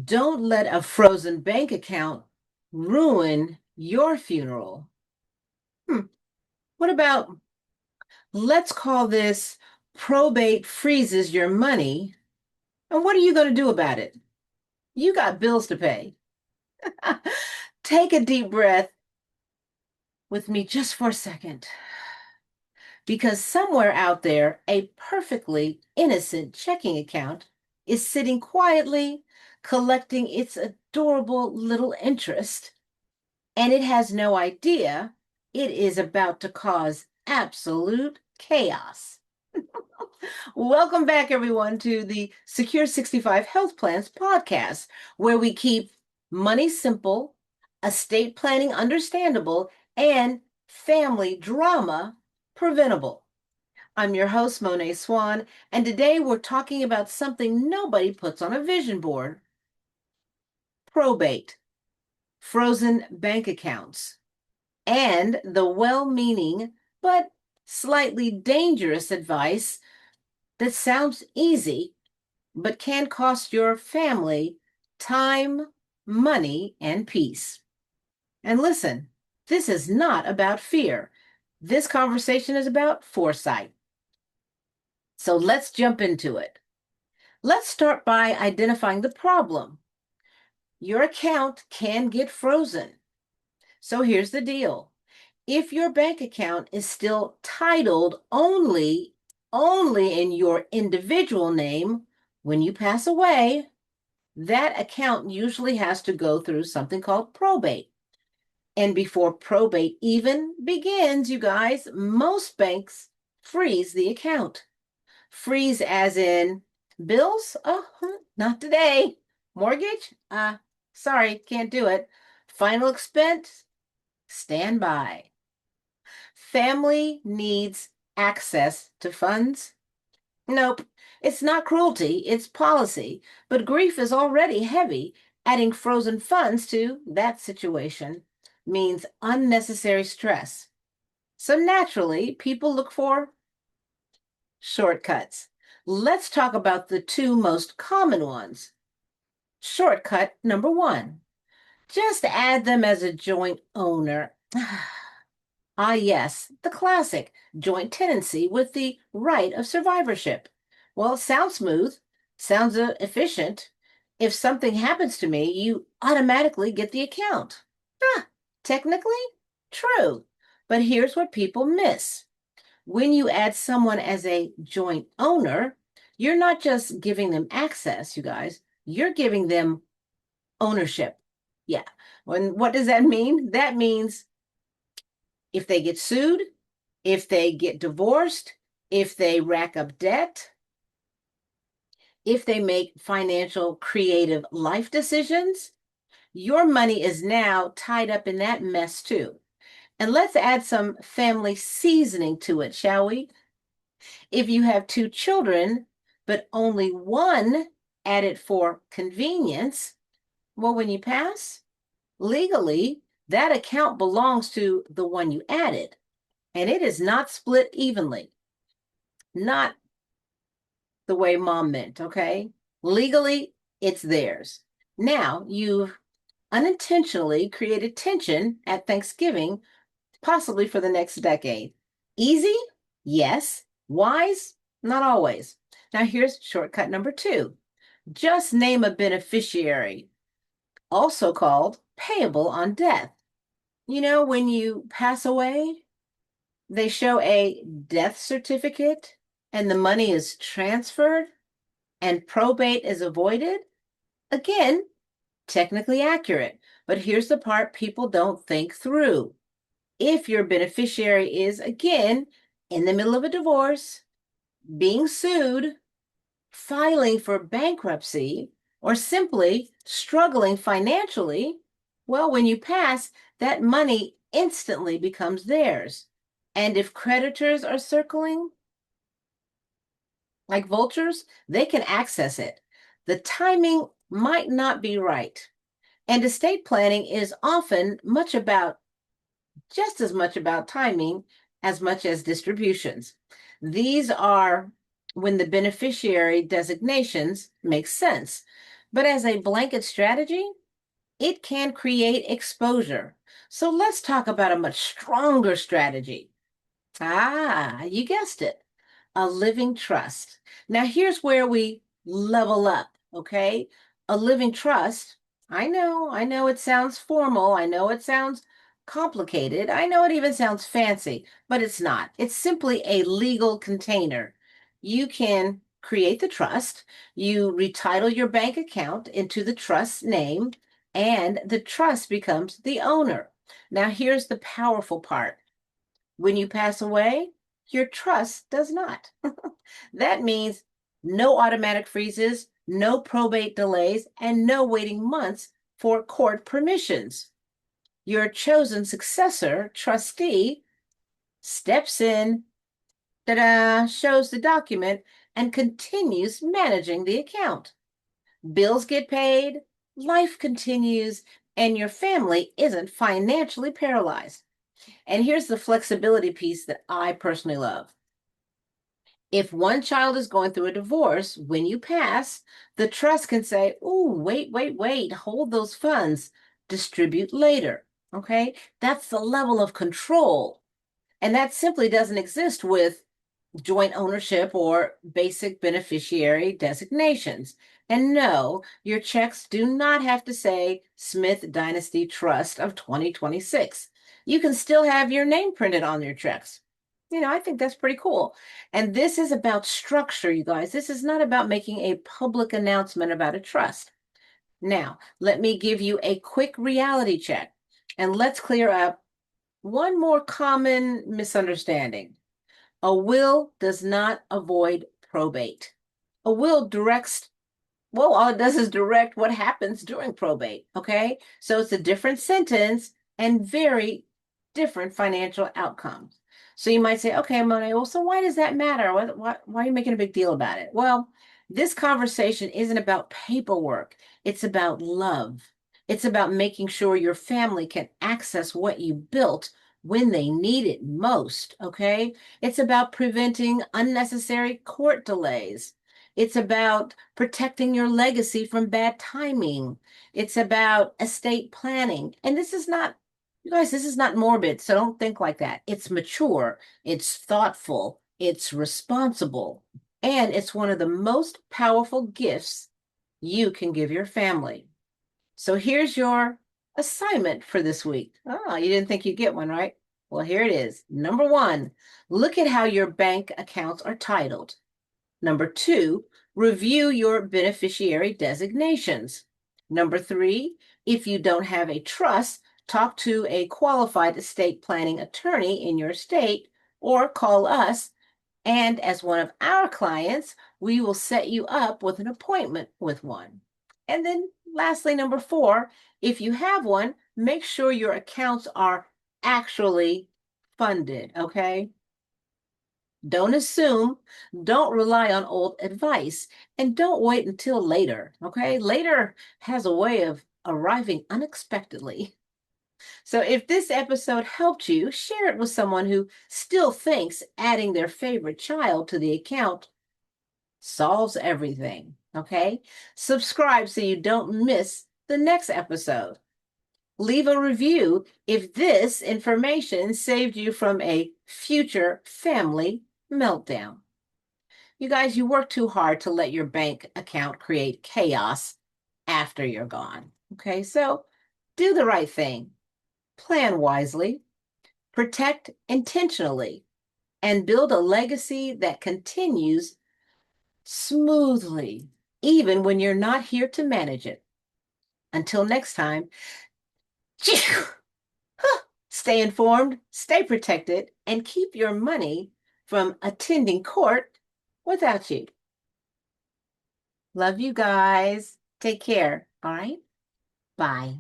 Don't let a frozen bank account ruin your funeral. What about, let's call this probate freezes your money. And what are you going to do about it? You got bills to pay. Take a deep breath with me just for a second, because somewhere out there, a perfectly innocent checking account is sitting quietly collecting its adorable little interest, and it has no idea it is about to cause absolute chaos. Welcome back, everyone, to the Secure 65 Health Plans podcast, where we keep money simple, estate planning understandable, and family drama preventable. I'm your host, Moné Swann, and today we're talking about something nobody puts on a vision board: probate, frozen bank accounts, and the well meaning but slightly dangerous advice that sounds easy but can cost your family time, money, and peace. And listen, this is not about fear. This conversation is about foresight. So let's jump into it. Let's start by identifying the problem. Your account can get frozen. So here's the deal. If your bank account is still titled only in your individual name when you pass away, that account usually has to go through something called probate. And before probate even begins, you guys, most banks freeze the account. Freeze as in bills? Oh, not today. Mortgage? Sorry, can't do it. Final expense? Stand by. Family needs access to funds? Nope, it's not cruelty, it's policy. But grief is already heavy. Adding frozen funds to that situation means unnecessary stress. So naturally, people look for shortcuts. Let's talk about the two most common ones. Shortcut number one: just add them as a joint owner. Yes, the classic joint tenancy with the right of survivorship. Well, it sounds smooth, sounds efficient. If something happens to me, you automatically get the account. Ah, technically, true. But here's what people miss. When you add someone as a joint owner, you're not just giving them access, you guys, you're giving them ownership. Yeah. What does that mean? That means if they get sued, if they get divorced, if they rack up debt, if they make financial creative life decisions, your money is now tied up in that mess too. And let's add some family seasoning to it, shall we? If you have two children, but only one added for convenience, well, when you pass, legally, that account belongs to the one you added, and it is not split evenly. Not the way mom meant, okay? Legally, it's theirs. Now, you've unintentionally created tension at Thanksgiving, possibly for the next decade. Easy? Yes. Wise? Not always. Now, here's shortcut number two: just name a beneficiary, also called payable on death. You know, when you pass away, they show a death certificate and the money is transferred and probate is avoided. Again, technically accurate, but here's the part people don't think through. If your beneficiary is, again, in the middle of a divorce, being sued, filing for bankruptcy, or simply struggling financially, well, when you pass, that money instantly becomes theirs. And if creditors are circling like vultures, they can access it. The timing might not be right. And estate planning is often just as much about timing as much as distributions. These are when the beneficiary designations make sense. But as a blanket strategy, it can create exposure. So let's talk about a much stronger strategy. Ah, you guessed it, a living trust. Now, here's where we level up, okay? A living trust. I know it sounds formal. I know it sounds complicated. I know it even sounds fancy, but it's not. It's simply a legal container. You can create the trust, you retitle your bank account into the trust name, and the trust becomes the owner. Now, here's the powerful part. When you pass away, your trust does not. That means no automatic freezes, no probate delays, and no waiting months for court permissions. Your chosen successor, trustee, steps in, ta-da, shows the document, and continues managing the account. Bills get paid, life continues, and your family isn't financially paralyzed. And here's the flexibility piece that I personally love. If one child is going through a divorce, when you pass, the trust can say, oh, wait, hold those funds, distribute later. Okay, that's the level of control. And that simply doesn't exist with joint ownership or basic beneficiary designations. And no, your checks do not have to say Smith Dynasty Trust of 2026. You can still have your name printed on your checks. I think that's pretty cool. And this is about structure, you guys. This is not about making a public announcement about a trust. Now, let me give you a quick reality check and let's clear up one more common misunderstanding. A will does not avoid probate. A will directs, well, all it does is direct what happens during probate, okay? So it's a different sentence and very different financial outcomes. So you might say, okay, Moné, well, so why does that matter? Why are you making a big deal about it? Well, this conversation isn't about paperwork. It's about love. It's about making sure your family can access what you built when they need it most, okay? It's about preventing unnecessary court delays. It's about protecting your legacy from bad timing. It's about estate planning. And this is not, you guys, this is not morbid, so don't think like that. It's mature, it's thoughtful, it's responsible, and it's one of the most powerful gifts you can give your family. So here's your assignment for this week. Oh, you didn't think you'd get one, right? Well, here it is. Number one, look at how your bank accounts are titled. Number two, review your beneficiary designations. Number three, if you don't have a trust, talk to a qualified estate planning attorney in your state or call us. And as one of our clients, we will set you up with an appointment with one. And then lastly, number four, if you have one, make sure your accounts are actually funded, okay? Don't assume, don't rely on old advice, and don't wait until later, okay? Later has a way of arriving unexpectedly. So if this episode helped you, share it with someone who still thinks adding their favorite child to the account solves everything, okay? Subscribe so you don't miss the next episode. Leave a review if this information saved you from a future family meltdown. You guys, you work too hard to let your bank account create chaos after you're gone. Okay, so do the right thing, plan wisely, protect intentionally, and build a legacy that continues smoothly, even when you're not here to manage it. Until next time, stay informed, stay protected, and keep your money from attending court without you. Love you guys. Take care. All right. Bye.